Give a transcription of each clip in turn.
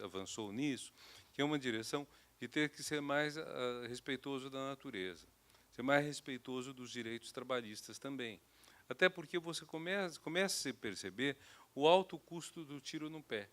avançou nisso, que é uma direção de ter que ser mais respeitoso da natureza, ser mais respeitoso dos direitos trabalhistas também. Até porque você começa a perceber o alto custo do tiro no pé.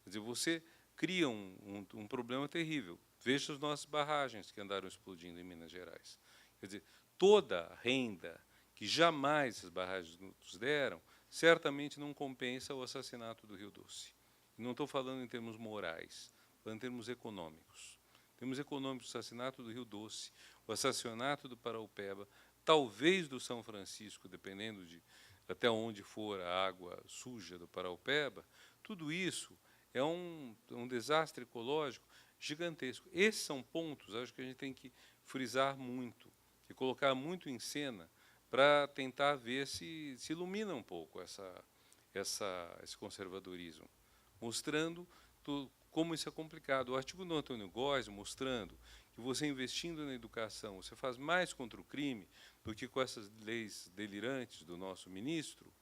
Quer dizer, você cria um problema terrível. Veja as nossas barragens que andaram explodindo em Minas Gerais. Quer dizer, toda a renda que jamais as barragens nos deram, certamente não compensa o assassinato do Rio Doce. Não estou falando em termos morais, estou falando em termos econômicos. Em termos econômicos, o assassinato do Rio Doce, o assassinato do Paraupeba, talvez do São Francisco, dependendo de até onde for a água suja do Paraupeba, tudo isso é um desastre ecológico gigantesco. Esses são pontos, acho que a gente tem que frisar muito, e colocar muito em cena, para tentar ver se ilumina um pouco esse conservadorismo, mostrando como isso é complicado. O artigo do Antônio Góes, mostrando que você investindo na educação, você faz mais contra o crime do que com essas leis delirantes do nosso ministro,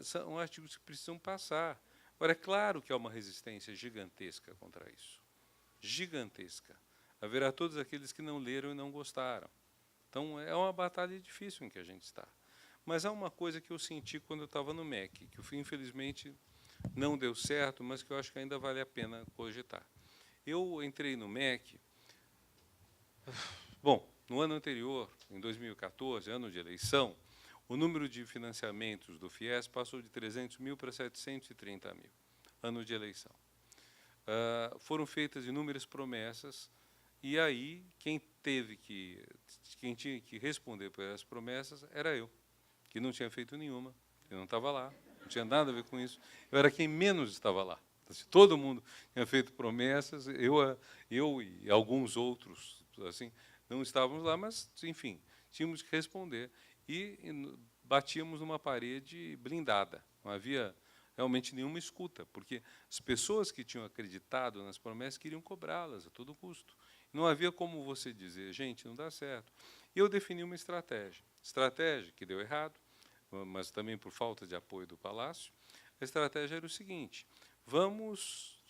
são artigos que precisam passar. Agora, é claro que há uma resistência gigantesca contra isso. Gigantesca. Haverá todos aqueles que não leram e não gostaram. Então, é uma batalha difícil em que a gente está. Mas há uma coisa que eu senti quando eu estava no MEC, que infelizmente não deu certo, mas que eu acho que ainda vale a pena cogitar. Eu entrei no MEC, bom, no ano anterior, em 2014, ano de eleição, o número de financiamentos do FIES passou de 300 mil para 730 mil, ano de eleição. Foram feitas inúmeras promessas, e aí quem tinha que responder por essas promessas era eu, que não tinha feito nenhuma, eu não estava lá, não tinha nada a ver com isso, eu era quem menos estava lá. Se todo mundo tinha feito promessas, eu e alguns outros assim não estávamos lá, mas, enfim, tínhamos que responder. E batíamos numa parede blindada, não havia realmente nenhuma escuta, porque as pessoas que tinham acreditado nas promessas queriam cobrá-las a todo custo. Não havia como você dizer, gente, não dá certo. E eu defini uma estratégia que deu errado, mas também por falta de apoio do Palácio. A estratégia era o seguinte: vamos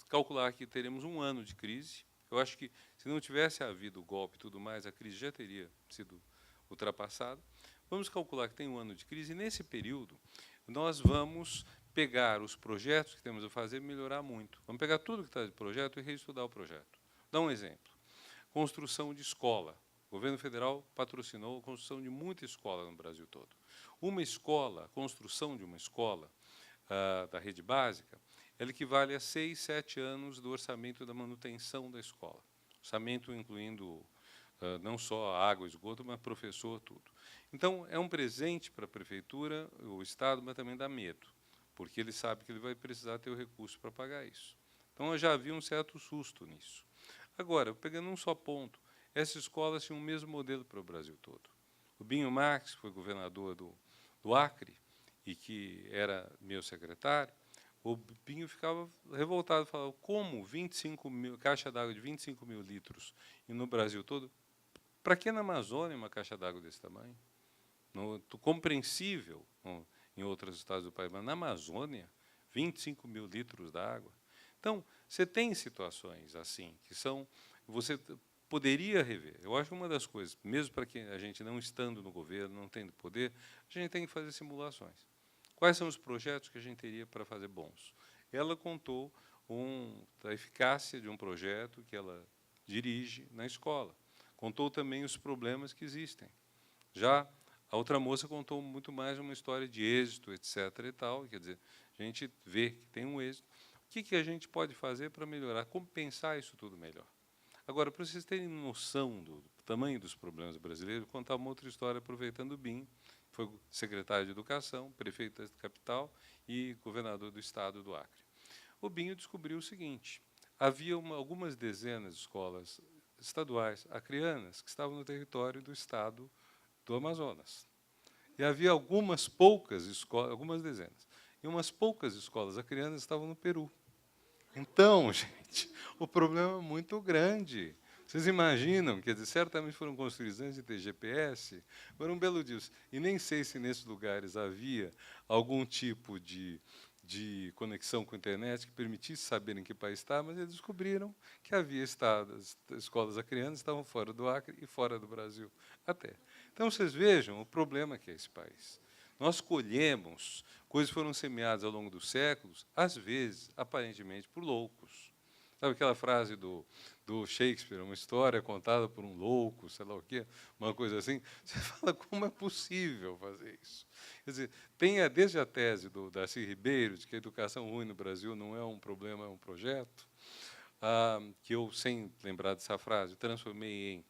calcular que teremos um ano de crise. Eu acho que, se não tivesse havido o golpe e tudo mais, a crise já teria sido ultrapassada. Vamos calcular que tem um ano de crise, e, nesse período, nós vamos pegar os projetos que temos a fazer e melhorar muito. Vamos pegar tudo que está de projeto e reestudar o projeto. Dá um exemplo. Construção de escola. O governo federal patrocinou a construção de muita escola no Brasil todo. Uma escola, a construção de uma escola da rede básica, ela equivale a 6, 7 anos do orçamento da manutenção da escola. Orçamento incluindo não só água, esgoto, mas professor, tudo. Então, é um presente para a prefeitura, o Estado, mas também dá medo, porque ele sabe que ele vai precisar ter o recurso para pagar isso. Então, eu já havia um certo susto nisso. Agora, pegando um só ponto, essas escolas tinham o mesmo modelo para o Brasil todo. O Binho Marques, que foi governador do Acre, e que era meu secretário, o Binho ficava revoltado, falava, como 25 mil, caixa d'água de 25 mil litros e no Brasil todo? Para que na Amazônia uma caixa d'água desse tamanho? Compreensível em outros estados do país, mas na Amazônia, 25 mil litros d'água. Então, você tem situações assim, que você poderia rever. Eu acho que uma das coisas, mesmo para que a gente não estando no governo, não tendo poder, a gente tem que fazer simulações. Quais são os projetos que a gente teria para fazer bons? Ela contou da eficácia de um projeto que ela dirige na escola. Contou também os problemas que existem. Já a outra moça contou muito mais uma história de êxito, etc. e tal. Quer dizer, a gente vê que tem um êxito. O que a gente pode fazer para melhorar, compensar isso tudo melhor? Agora, para vocês terem noção do tamanho dos problemas brasileiros, vou contar uma outra história aproveitando o BIM. Foi secretário de Educação, prefeito da capital e governador do estado do Acre. O Binho descobriu o seguinte: havia algumas dezenas de escolas estaduais acreanas que estavam no território do estado do Amazonas. E havia algumas poucas escolas, algumas dezenas, e umas poucas escolas acreanas estavam no Peru. Então, gente, o problema é muito grande. Vocês imaginam, quer dizer, certamente foram construídos antes de ter GPS, agora um belo dia, e nem sei se nesses lugares havia algum tipo de de conexão com a internet que permitisse saber em que país está, mas eles descobriram que havia estados, escolas acreanas estavam fora do Acre e fora do Brasil até. Então, vocês vejam o problema que é esse país. Nós colhemos coisas que foram semeadas ao longo dos séculos, às vezes, aparentemente, por loucos. Sabe aquela frase do Shakespeare, uma história contada por um louco, sei lá o quê, uma coisa assim? Você fala, como é possível fazer isso? Quer dizer, tem desde a tese do Darcy Ribeiro, de que a educação ruim no Brasil não é um problema, é um projeto, que eu, sem lembrar dessa frase, transformei em...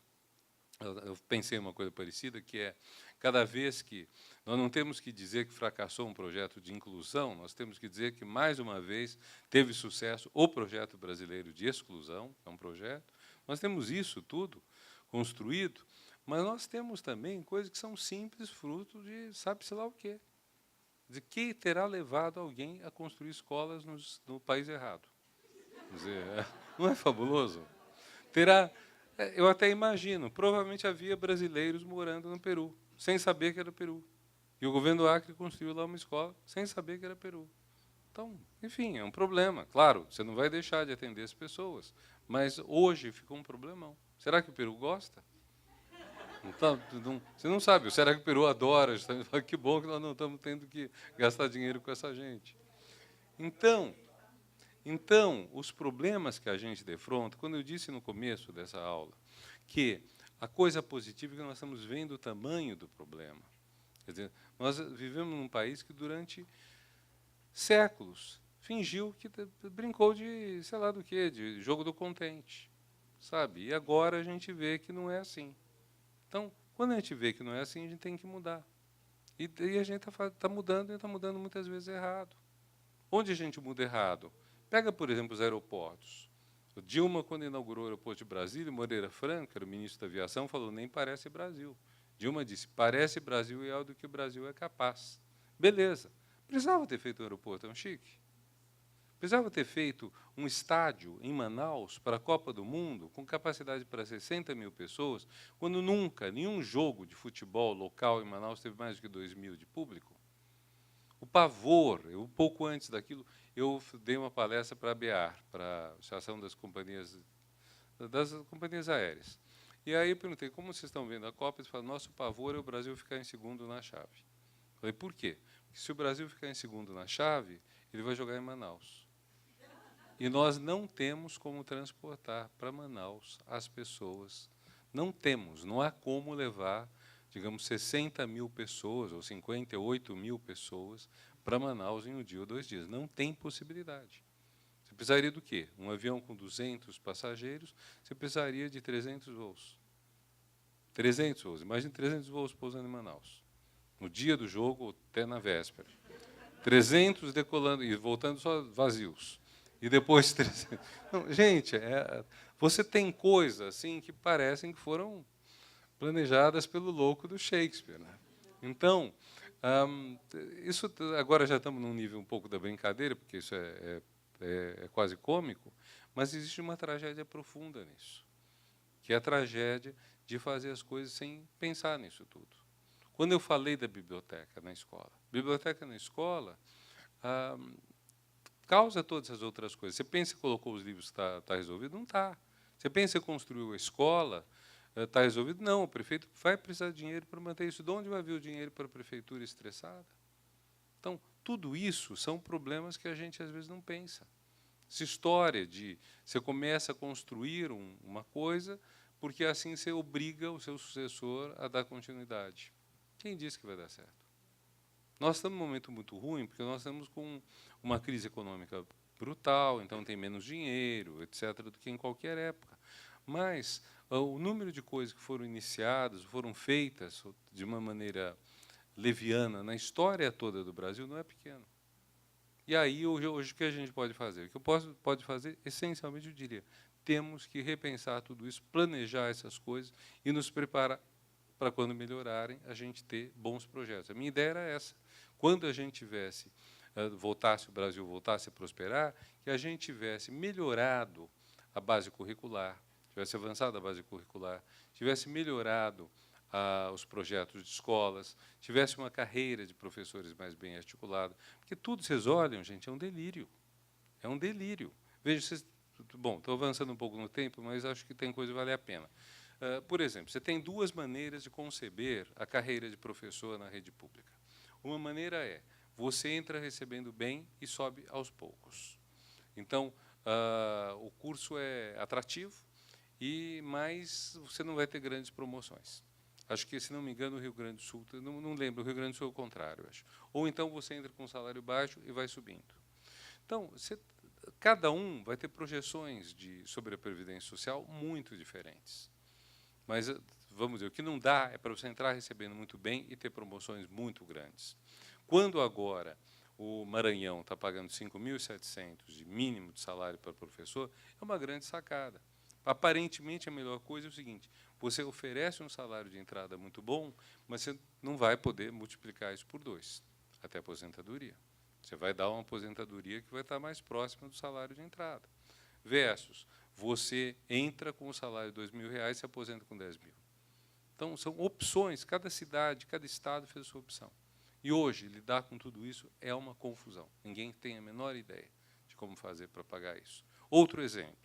Eu pensei em uma coisa parecida, que é, cada vez que... Nós não temos que dizer que fracassou um projeto de inclusão, nós temos que dizer que, mais uma vez, teve sucesso o projeto brasileiro de exclusão, é um projeto. Nós temos isso tudo construído, mas nós temos também coisas que são simples, fruto de sabe-se lá o quê. De que terá levado alguém a construir escolas no país errado. Quer dizer, não é fabuloso? Eu até imagino, provavelmente havia brasileiros morando no Peru, sem saber que era Peru. E o governo do Acre construiu lá uma escola, sem saber que era Peru. Então, enfim, é um problema. Claro, você não vai deixar de atender as pessoas, mas hoje ficou um problemão. Será que o Peru gosta? Você não sabe. Será que o Peru adora? Que bom que nós não estamos tendo que gastar dinheiro com essa gente. Então, os problemas que a gente defronta, quando eu disse no começo dessa aula, que a coisa positiva é que nós estamos vendo o tamanho do problema. Quer dizer, nós vivemos num país que, durante séculos, fingiu que brincou de, sei lá do quê, de jogo do contente, sabe? E agora a gente vê que não é assim. Então, quando a gente vê que não é assim, a gente tem que mudar. E a gente está mudando, e está mudando muitas vezes errado. Onde a gente muda errado? Pega, por exemplo, os aeroportos. O Dilma, quando inaugurou o aeroporto de Brasília, Moreira Franco, que era o ministro da Aviação, falou, nem parece Brasil. Dilma disse, parece Brasil e é do que o Brasil é capaz. Beleza. Precisava ter feito um aeroporto tão chique. Precisava ter feito um estádio em Manaus para a Copa do Mundo, com capacidade para 60 mil pessoas, quando nunca nenhum jogo de futebol local em Manaus teve mais do que 2.000 de público. O pavor, um pouco antes daquilo, eu dei uma palestra para a ABAR, para a Associação das Companhias Aéreas. E aí eu perguntei, como vocês estão vendo a Copa? Eles falaram, nosso pavor é o Brasil ficar em segundo na chave. Eu falei, por quê? Porque se o Brasil ficar em segundo na chave, ele vai jogar em Manaus. E nós não temos como transportar para Manaus as pessoas. Não temos, não há como levar, digamos, 60 mil pessoas ou 58 mil pessoas para Manaus em um dia ou 2 dias. Não tem possibilidade. Você precisaria do quê? Um avião com 200 passageiros, você precisaria de 300 voos. 300 voos. Imagine 300 voos pousando em Manaus. No dia do jogo, ou até na véspera. 300 decolando e voltando só vazios. E depois 300. Não, gente, você tem coisas assim que parecem que foram planejadas pelo louco do Shakespeare. Né? Então, isso agora já estamos num nível um pouco da brincadeira, porque isso é quase cômico, mas existe uma tragédia profunda nisso, que é a tragédia de fazer as coisas sem pensar nisso tudo. Quando eu falei da biblioteca na escola causa todas as outras coisas. Você pensa que colocou os livros, está resolvido? Não está. Você pensa que construiu a escola, está resolvido? Não, o prefeito vai precisar de dinheiro para manter isso. De onde vai vir o dinheiro para a prefeitura estressada? Então, tudo isso são problemas que a gente, às vezes, não pensa. Essa história de você começa a construir uma coisa, porque assim você obriga o seu sucessor a dar continuidade. Quem disse que vai dar certo? Nós estamos num momento muito ruim, porque nós estamos com uma crise econômica brutal, então tem menos dinheiro, etc., do que em qualquer época. Mas o número de coisas que foram iniciadas, foram feitas de uma maneira leviana na história toda do Brasil não é pequeno. E aí, hoje o que a gente pode fazer? O que pode fazer, essencialmente, eu diria, temos que repensar tudo isso, planejar essas coisas e nos preparar para, quando melhorarem, a gente ter bons projetos. A minha ideia era essa. Quando a gente tivesse, o Brasil voltasse a prosperar, que a gente tivesse melhorado a base curricular, tivesse avançado a base curricular, tivesse melhorado os projetos de escolas, tivesse uma carreira de professores mais bem articulada. Porque tudo, vocês olham, gente, é um delírio. É um delírio. Veja, vocês, bom, estou avançando um pouco no tempo, mas acho que tem coisa que vale a pena. Por exemplo, você tem duas maneiras de conceber a carreira de professor na rede pública. Uma maneira é, você entra recebendo bem e sobe aos poucos. Então, o curso é atrativo, mas você não vai ter grandes promoções. Acho que, se não me engano, o Rio Grande do Sul, não lembro, o Rio Grande do Sul é o contrário, acho. Ou então você entra com um salário baixo e vai subindo. Então, cada um vai ter projeções sobre a Previdência Social muito diferentes. Mas, vamos dizer, o que não dá é para você entrar recebendo muito bem e ter promoções muito grandes. Quando agora o Maranhão está pagando 5.700 de mínimo de salário para professor, é uma grande sacada. Aparentemente, a melhor coisa é o seguinte, você oferece um salário de entrada muito bom, mas você não vai poder multiplicar isso por 2, até a aposentadoria. Você vai dar uma aposentadoria que vai estar mais próxima do salário de entrada. Versus, você entra com o salário de R$2.000 e se aposenta com 10.000. Então, são opções, cada cidade, cada estado fez a sua opção. E hoje, lidar com tudo isso é uma confusão. Ninguém tem a menor ideia de como fazer para pagar isso. Outro exemplo.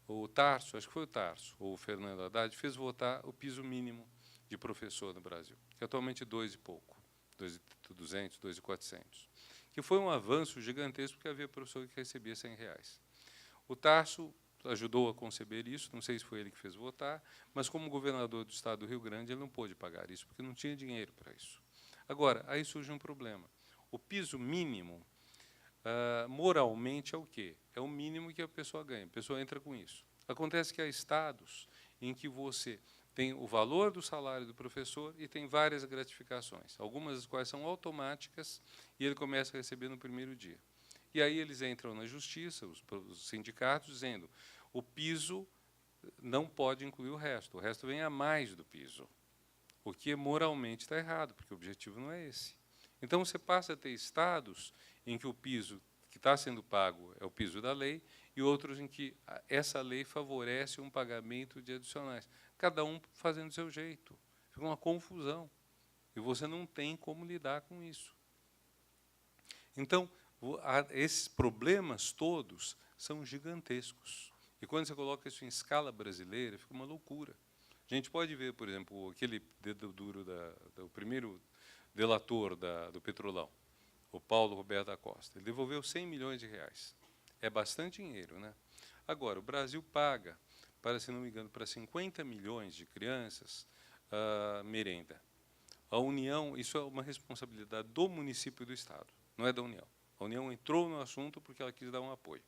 O Tarso, acho que foi o Tarso, ou o Fernando Haddad, fez votar o piso mínimo de professor no Brasil, que atualmente é 2 e pouco, 2.200, 2.400, que foi um avanço gigantesco, porque havia professor que recebia R$100. O Tarso ajudou a conceber isso, não sei se foi ele que fez votar, mas como governador do estado do Rio Grande, ele não pôde pagar isso, porque não tinha dinheiro para isso. Agora, aí surge um problema. O piso mínimo, moralmente, é o quê? É o mínimo que a pessoa ganha, a pessoa entra com isso. Acontece que há estados em que você tem o valor do salário do professor e tem várias gratificações, algumas das quais são automáticas, e ele começa a receber no primeiro dia. E aí eles entram na justiça, os sindicatos, dizendo o piso não pode incluir o resto vem a mais do piso, o que moralmente está errado, porque o objetivo não é esse. Então, você passa a ter estados em que o piso que está sendo pago é o piso da lei e outros em que essa lei favorece um pagamento de adicionais, cada um fazendo do seu jeito. Fica uma confusão, e você não tem como lidar com isso. Então, esses problemas todos são gigantescos. E quando você coloca isso em escala brasileira, fica uma loucura. A gente pode ver, por exemplo, aquele dedo duro do primeiro delator do Petrolão, o Paulo Roberto da Costa. Ele devolveu R$100 milhões. É bastante dinheiro, né? Agora, o Brasil paga, se não me engano, para 50 milhões de crianças, merenda. A União, isso é uma responsabilidade do município e do Estado, não é da União. A União entrou no assunto porque ela quis dar um apoio.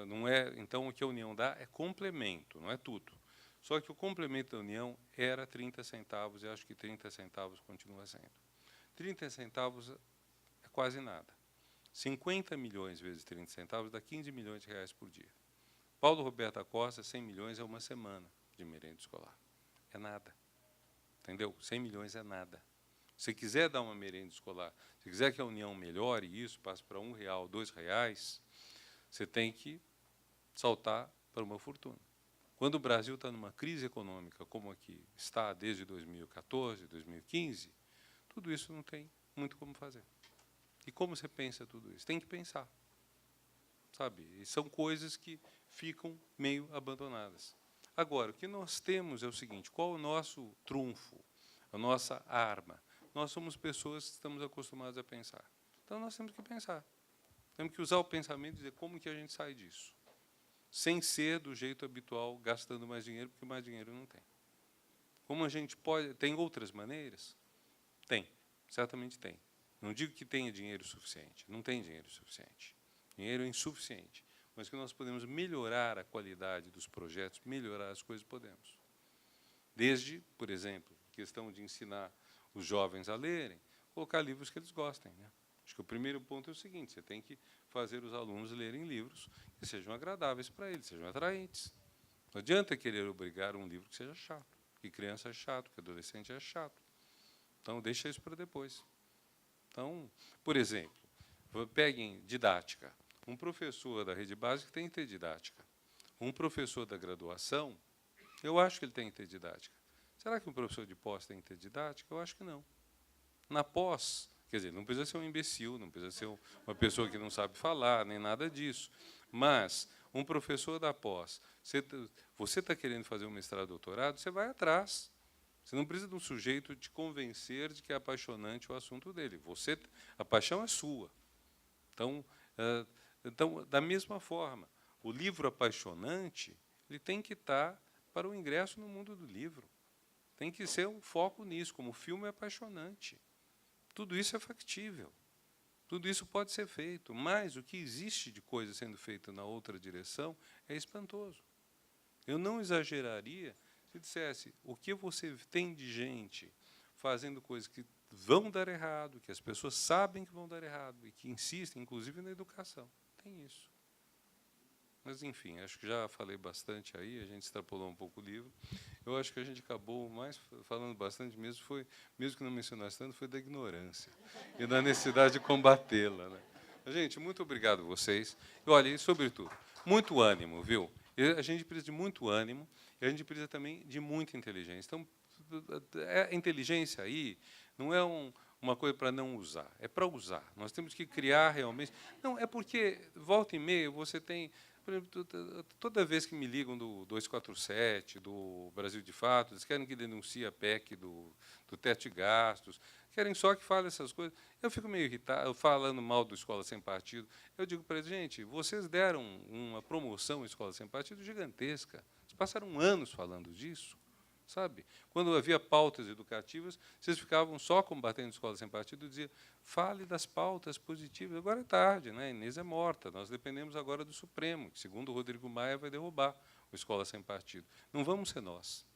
Não é, então, o que a União dá é complemento, não é tudo. Só que o complemento da União era 30 centavos, e acho que 30 centavos continua sendo. 30 centavos é quase nada. 50 milhões vezes 30 centavos dá 15 milhões de reais por dia. Paulo Roberto da Costa, 100 milhões é uma semana de merenda escolar. É nada. Entendeu? 100 milhões é nada. Se quiser dar uma merenda escolar, se quiser que a União melhore isso, passe para R$1, R$2, você tem que saltar para uma fortuna. Quando o Brasil está numa crise econômica, como aqui está desde 2014, 2015, tudo isso não tem muito como fazer. E como você pensa tudo isso? Tem que pensar. Sabe? E são coisas que ficam meio abandonadas. Agora, o que nós temos é o seguinte, qual é o nosso trunfo, a nossa arma? Nós somos pessoas que estamos acostumadas a pensar. Então, nós temos que pensar. Temos que usar o pensamento e dizer como que a gente sai disso. Sem ser do jeito habitual, gastando mais dinheiro, porque mais dinheiro não tem. Como a gente pode... Tem outras maneiras? Tem, certamente tem. Não digo que tenha dinheiro suficiente, não tem dinheiro suficiente. Dinheiro é insuficiente. Mas que nós podemos melhorar a qualidade dos projetos, melhorar as coisas, podemos. Desde, por exemplo, a questão de ensinar os jovens a lerem, colocar livros que eles gostem, né? Acho que o primeiro ponto é o seguinte, você tem que fazer os alunos lerem livros que sejam agradáveis para eles, sejam atraentes. Não adianta querer obrigar um livro que seja chato, que criança é chato, que adolescente é chato. Então, deixa isso para depois. Então, por exemplo, peguem didática. Um professor da rede básica tem que ter didática. Um professor da graduação, eu acho que ele tem que ter didática. Será que um professor de pós tem que ter didática? Eu acho que não. Na pós, quer dizer, não precisa ser um imbecil, não precisa ser uma pessoa que não sabe falar, nem nada disso. Mas um professor da pós, você está querendo fazer um mestrado, doutorado, você vai atrás. Você não precisa de um sujeito te convencer de que é apaixonante o assunto dele. A paixão é sua. Então, da mesma forma, o livro apaixonante ele tem que estar para o ingresso no mundo do livro. Tem que ser um foco nisso, como o filme é apaixonante. Tudo isso é factível. Tudo isso pode ser feito, mas o que existe de coisa sendo feita na outra direção é espantoso. Eu não exageraria se dissesse o que você tem de gente fazendo coisas que vão dar errado, que as pessoas sabem que vão dar errado e que insistem, inclusive na educação. Tem isso. Mas, enfim, acho que já falei bastante aí, a gente extrapolou um pouco o livro. Eu acho que a gente acabou mais falando bastante mesmo, mesmo que não mencionasse tanto, foi da ignorância e da necessidade de combatê-la. Né? Gente, muito obrigado a vocês. E, olha, e, sobretudo, muito ânimo, viu? A gente precisa de muito ânimo e a gente precisa também de muita inteligência. Então, a inteligência aí não é uma coisa para não usar, é para usar. Nós temos que criar realmente... Não, é porque, volta e meia, você tem... Por exemplo, toda vez que me ligam do 247, do Brasil de Fato, eles querem que denuncie a PEC do teto de gastos, querem só que fale essas coisas. Eu fico meio irritado, falando mal do Escola Sem Partido. Eu digo para eles, gente, vocês deram uma promoção à Escola Sem Partido gigantesca. Vocês passaram anos falando disso. Sabe? Quando havia pautas educativas, vocês ficavam só combatendo a Escola Sem Partido e diziam, fale das pautas positivas. Agora é tarde, né? A Inês é morta, nós dependemos agora do Supremo, que, segundo o Rodrigo Maia, vai derrubar o Escola Sem Partido. Não vamos ser nós.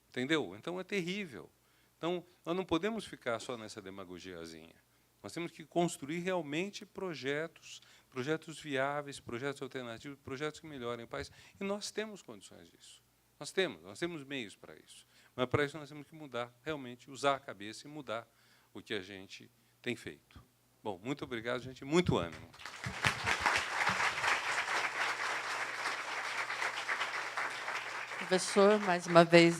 Entendeu? Então é terrível. Então, nós não podemos ficar só nessa demagogiazinha. Nós temos que construir realmente projetos viáveis, projetos alternativos, projetos que melhorem o país. E nós temos condições disso. Nós temos meios para isso. Mas, para isso, nós temos que mudar, realmente, usar a cabeça e mudar o que a gente tem feito. Bom, muito obrigado, gente. Muito ânimo. Professor, mais uma vez,